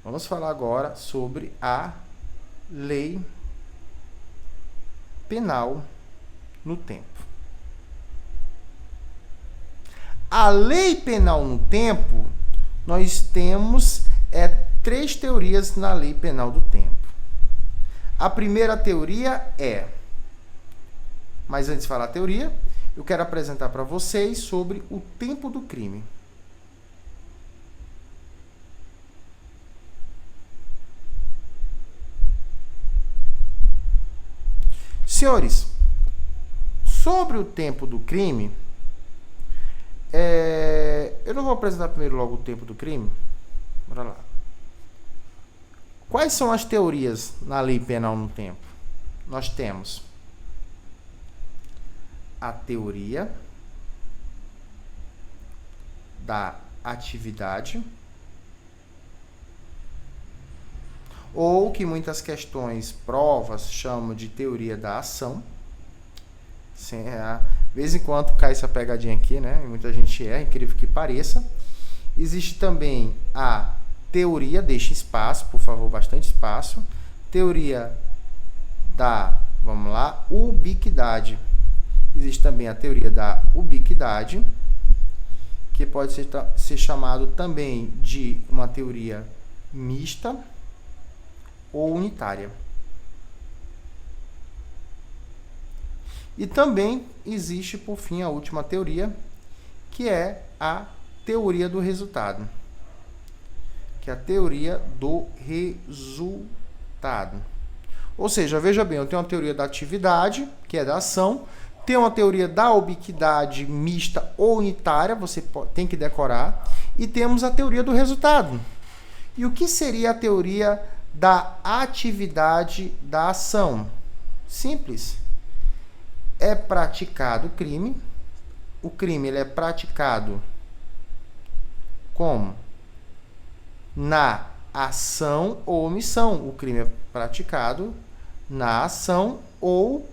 Vamos falar agora sobre a lei penal no tempo. A lei penal no tempo, nós temos três teorias na lei penal do tempo. A primeira teoria mas antes de falar a teoria, eu quero apresentar para vocês sobre o tempo do crime. Senhores, sobre o tempo do crime, eu não vou apresentar primeiro logo o tempo do crime. Bora lá. Quais são as teorias na lei penal no tempo? Nós temos a teoria da atividade, ou que muitas questões, provas, chamam de teoria da ação. De vez em quando cai essa pegadinha aqui, né? Muita gente incrível que pareça. Existe também a teoria, deixa espaço, por favor, bastante espaço. Teoria da, vamos lá, ubiquidade. Existe também a teoria da ubiquidade, que pode ser chamado também de uma teoria mista ou unitária. E também existe, por fim, a última teoria, que é a teoria do resultado. Que é a teoria do resultado. Ou seja, veja bem, eu tenho uma teoria da atividade, que é da ação, tem uma teoria da ubiquidade mista ou unitária, você tem que decorar, e temos a teoria do resultado. E o que seria a teoria da atividade da ação? Simples. É praticado o crime ele é praticado como? Na ação ou omissão. O crime é praticado na ação ou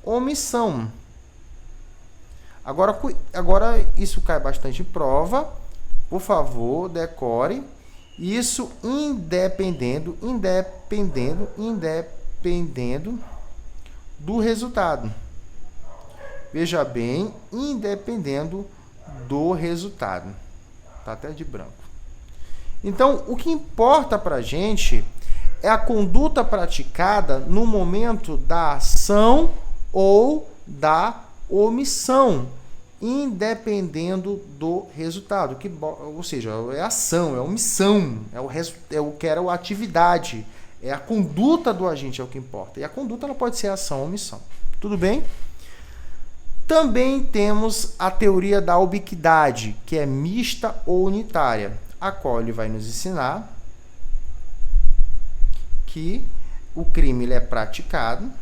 omissão. Agora isso cai bastante em prova. Por favor, decore. Isso independendo do resultado. Veja bem, independendo do resultado. Tá até de branco. Então, o que importa para a gente é a conduta praticada no momento da ação ou da omissão, independendo do resultado. Ou seja, é ação, é omissão, é o que era a atividade, é a conduta do agente é o que importa. E a conduta ela pode ser ação ou omissão. Tudo bem? Também temos a teoria da ubiquidade, que é mista ou unitária, a qual ele vai nos ensinar que o crime ele é praticado.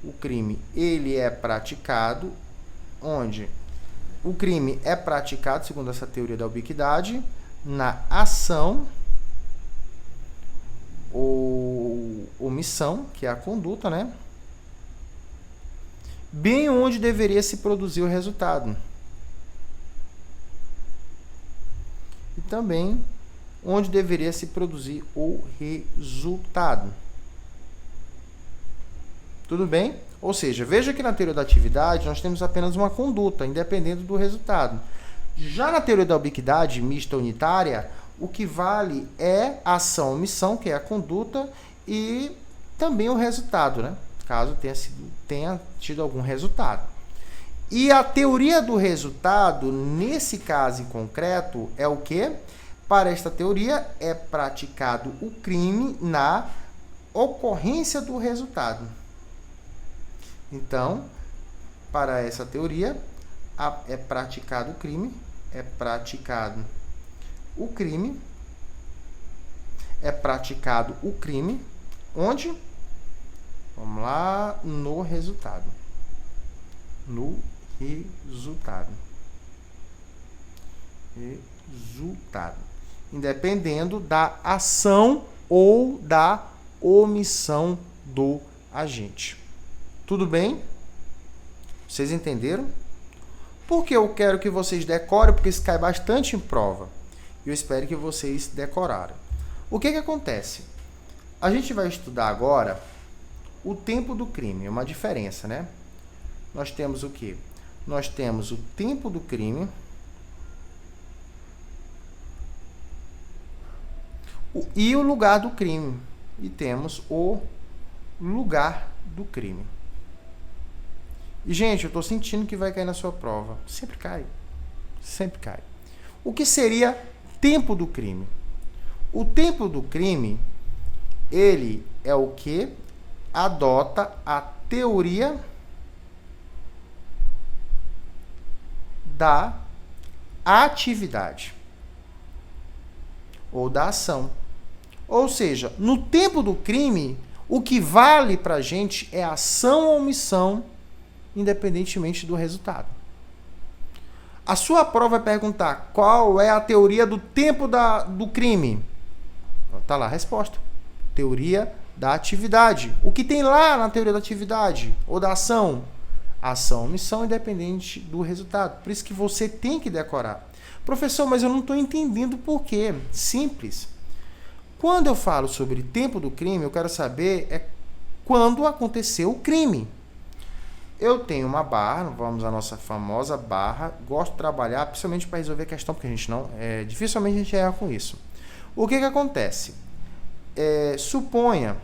O crime ele é praticado onde? O crime é praticado, segundo essa teoria da ubiquidade, na ação ou omissão, que é a conduta, né? Bem onde deveria se produzir o resultado. E também onde deveria se produzir o resultado. Tudo bem? Ou seja, veja que na teoria da atividade nós temos apenas uma conduta, independente do resultado. Já na teoria da ubiquidade mista unitária, o que vale é a ação ou omissão, que é a conduta, e também o resultado, né? Caso tenha tido algum resultado. E a teoria do resultado, nesse caso em concreto, é o quê? Para esta teoria, é praticado o crime na ocorrência do resultado. Então, para essa teoria, é praticado o crime, onde? Vamos lá, no resultado. Independendo da ação ou da omissão do agente. Tudo bem? Vocês entenderam? Porque eu quero que vocês decorem, porque isso cai bastante em prova. Eu espero que vocês decoraram. O que acontece? A gente vai estudar agora o tempo do crime, uma diferença, né? Nós temos o quê? Nós temos o tempo do crime e o lugar do crime. E temos o lugar do crime. E, gente, eu estou sentindo que vai cair na sua prova. Sempre cai. Sempre cai. O que seria tempo do crime? O tempo do crime, ele é o que adota a teoria da atividade ou da ação. Ou seja, no tempo do crime, o que vale para a gente é ação ou omissão, independentemente do resultado. A sua prova vai perguntar qual é a teoria do tempo do crime. Está lá a resposta. Teoria da atividade. O que tem lá na teoria da atividade ou da ação? Ação, omissão, independente do resultado. Por isso que você tem que decorar. Professor, mas eu não estou entendendo por quê. Simples. Quando eu falo sobre tempo do crime, eu quero saber quando aconteceu o crime. Eu tenho uma barra, vamos à nossa famosa barra, gosto de trabalhar, principalmente para resolver a questão, porque a gente não, dificilmente a gente erra com isso. O que acontece? Suponha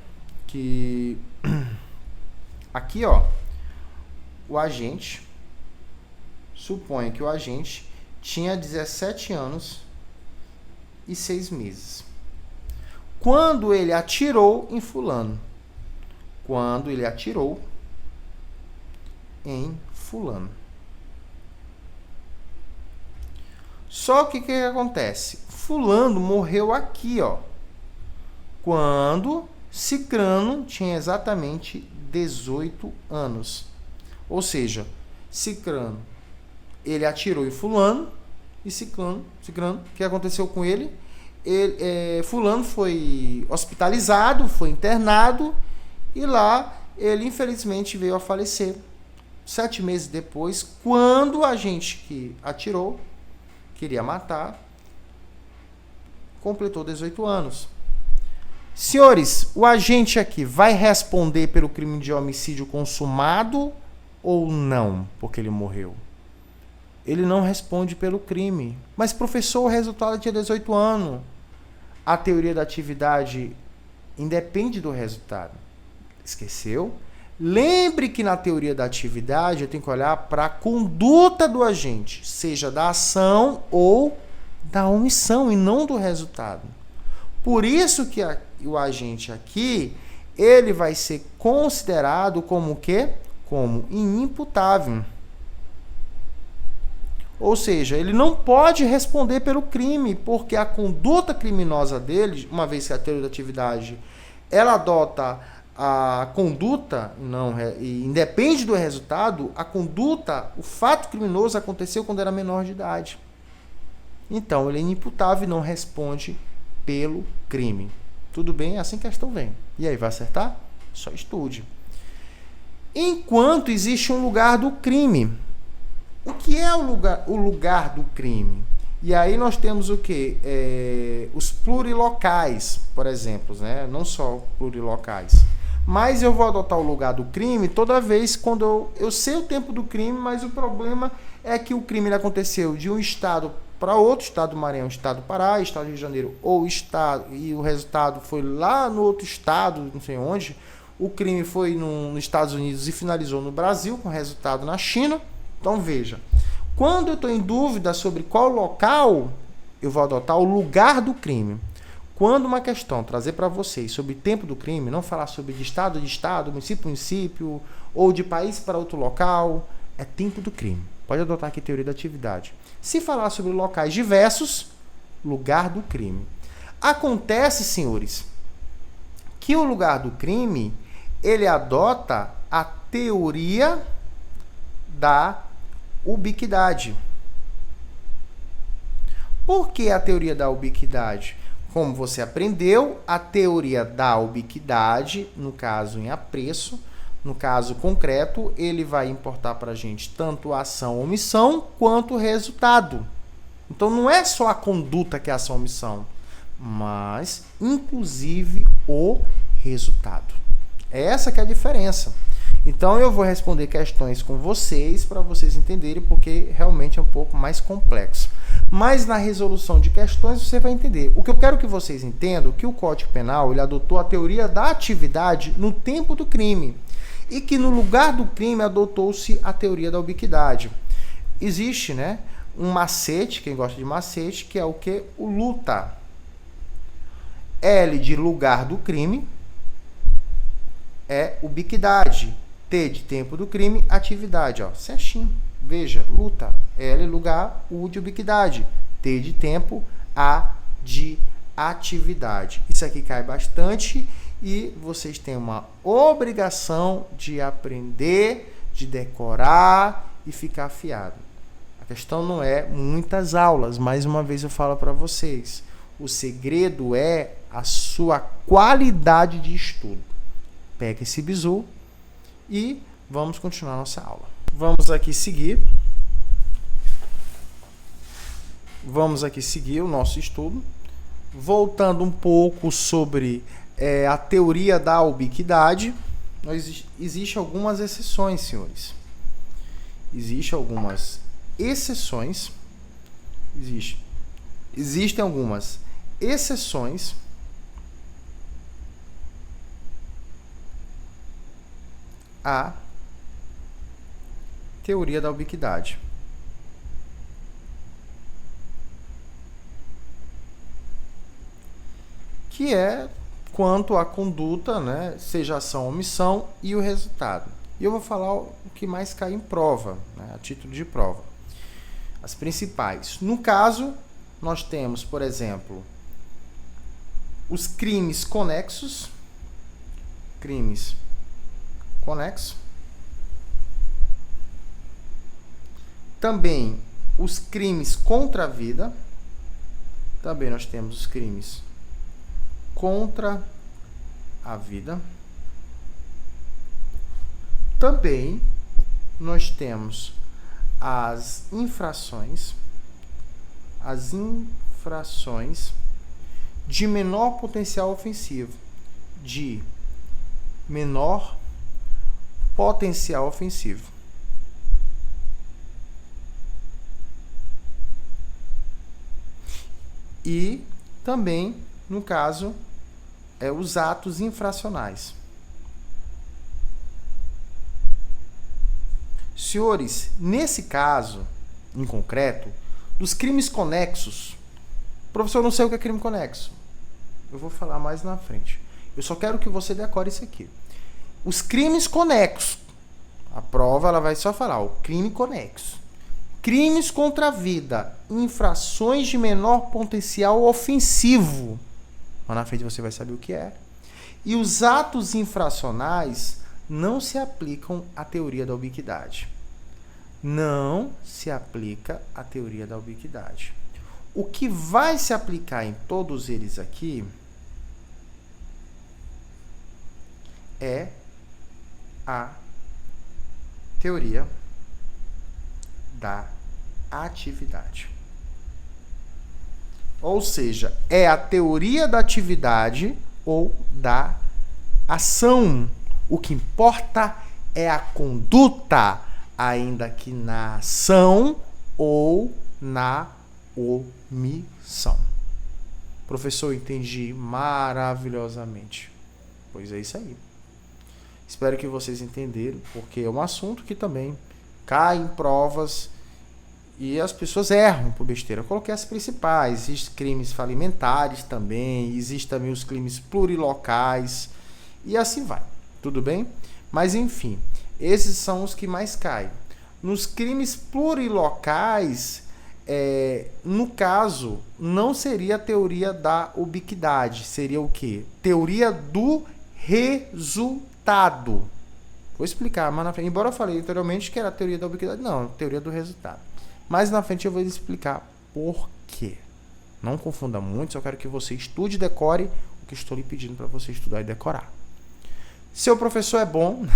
que aqui, ó, suponha que o agente tinha 17 anos e 6 meses. Quando ele atirou em fulano. Quando ele atirou em fulano. Só que o que acontece? Fulano morreu aqui, ó. Quando Cicrano tinha exatamente 18 anos. Ou seja, Cicrano, ele atirou em fulano e Cicrano, o que aconteceu com ele? Fulano foi hospitalizado, foi internado e lá ele infelizmente veio a falecer. 7 meses depois, quando o agente que atirou, queria matar, completou 18 anos. Senhores, o agente aqui vai responder pelo crime de homicídio consumado ou não, porque ele morreu? Ele não responde pelo crime. Mas, professor, o resultado tinha 18 anos. A teoria da atividade independe do resultado. Esqueceu? Lembre que na teoria da atividade eu tenho que olhar para a conduta do agente, seja da ação ou da omissão, e não do resultado. Por isso que o agente aqui, ele vai ser considerado como o quê? Como inimputável. Ou seja, ele não pode responder pelo crime, porque a conduta criminosa dele, uma vez que a teoria da atividade ela adota a conduta, e independe do resultado, a conduta, o fato criminoso aconteceu quando era menor de idade. Então, ele é inimputável e não responde pelo crime. Tudo bem? Assim que a questão vem. E aí, vai acertar? Só estude. Enquanto existe um lugar do crime. O que é o lugar do crime? E aí nós temos o quê? Os plurilocais, por exemplo, né? Não só plurilocais. Mas eu vou adotar o lugar do crime toda vez quando eu sei o tempo do crime, mas o problema é que o crime aconteceu de um estado para outro, estado do Maranhão, estado do Pará, estado do Rio de Janeiro, ou estado, e o resultado foi lá no outro estado, não sei onde. O crime foi nos Estados Unidos e finalizou no Brasil, com resultado na China. Então veja, quando eu estou em dúvida sobre qual local, eu vou adotar o lugar do crime. Quando uma questão trazer para vocês sobre tempo do crime, não falar sobre de estado, município, município, ou de país para outro local, é tempo do crime. Pode adotar aqui a teoria da atividade. Se falar sobre locais diversos, lugar do crime. Acontece, senhores, que o lugar do crime, ele adota a teoria da ubiquidade. Por que a teoria da ubiquidade? Como você aprendeu, a teoria da ubiquidade, no caso em apreço, no caso concreto, ele vai importar para a gente tanto a ação ou omissão, quanto o resultado. Então, não é só a conduta que é ação ou omissão, mas inclusive o resultado. É essa que é a diferença. Então eu vou responder questões com vocês para vocês entenderem, porque realmente é um pouco mais complexo. Mas na resolução de questões você vai entender. O que eu quero que vocês entendam é que o Código Penal ele adotou a teoria da atividade no tempo do crime e que no lugar do crime adotou-se a teoria da ubiquidade. Existe, né, um macete, quem gosta de macete, que é o que? O luta. L de lugar do crime é ubiquidade. T de tempo do crime, atividade, ó, certinho. Veja, luta, L lugar, U de ubiquidade, T de tempo, A de atividade. Isso aqui cai bastante e vocês têm uma obrigação de aprender, de decorar e ficar afiado. A questão não é muitas aulas, mais uma vez eu falo para vocês. O segredo é a sua qualidade de estudo. Pega esse bizu e vamos continuar nossa aula. Vamos aqui seguir o nosso estudo. Voltando um pouco sobre a teoria da ubiquidade, existem algumas exceções, senhores. Existem algumas exceções. Existem algumas exceções à teoria da ubiquidade. Que é quanto à conduta, né, seja ação ou omissão, e o resultado. E eu vou falar o que mais cai em prova, né, a título de prova. As principais. No caso, nós temos, por exemplo, os crimes conexos. Crimes conexos. Também os crimes contra a vida. Também nós temos os crimes contra a vida. Também nós temos as infrações de menor potencial ofensivo, de menor potencial ofensivo. E também, no caso, os atos infracionais. Senhores, nesse caso, em concreto, dos crimes conexos, professor, eu não sei o que é crime conexo. Eu vou falar mais na frente. Eu só quero que você decore isso aqui. Os crimes conexos. A prova ela vai só falar o crime conexo. Crimes contra a vida, infrações de menor potencial ofensivo. Mas na frente você vai saber o que é. E os atos infracionais não se aplicam à teoria da ubiquidade. Não se aplica à teoria da ubiquidade. O que vai se aplicar em todos eles aqui é a teoria da atividade. Ou seja, é a teoria da atividade ou da ação. O que importa é a conduta, ainda que na ação ou na omissão. Professor, entendi maravilhosamente. Pois é isso aí. Espero que vocês entenderam, porque é um assunto que também cai em provas e as pessoas erram por besteira. Eu coloquei as principais. Existem crimes falimentares também, existem também os crimes plurilocais e assim vai. Tudo bem? Mas enfim, esses são os que mais caem. Nos crimes plurilocais, no caso, não seria a teoria da ubiquidade. Seria o quê? Teoria do resultado. Vou explicar mais na frente. Embora eu falei anteriormente que era a teoria da ubiquidade, não, teoria do resultado. Mais na frente eu vou explicar por quê. Não confunda muito, só quero que você estude e decore o que estou lhe pedindo para você estudar e decorar. Seu professor é bom,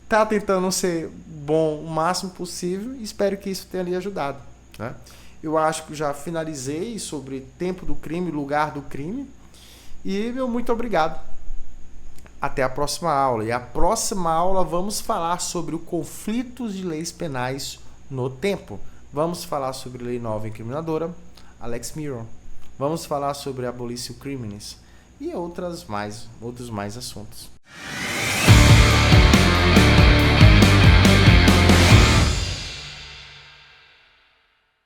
está tentando ser bom o máximo possível e espero que isso tenha lhe ajudado, né? Eu acho que já finalizei sobre tempo do crime, lugar do crime. E meu muito obrigado. Até a próxima aula. E a próxima aula vamos falar sobre o conflitos de leis penais no tempo. Vamos falar sobre lei nova incriminadora, Alex Miron. Vamos falar sobre abolition criminis e outros mais assuntos.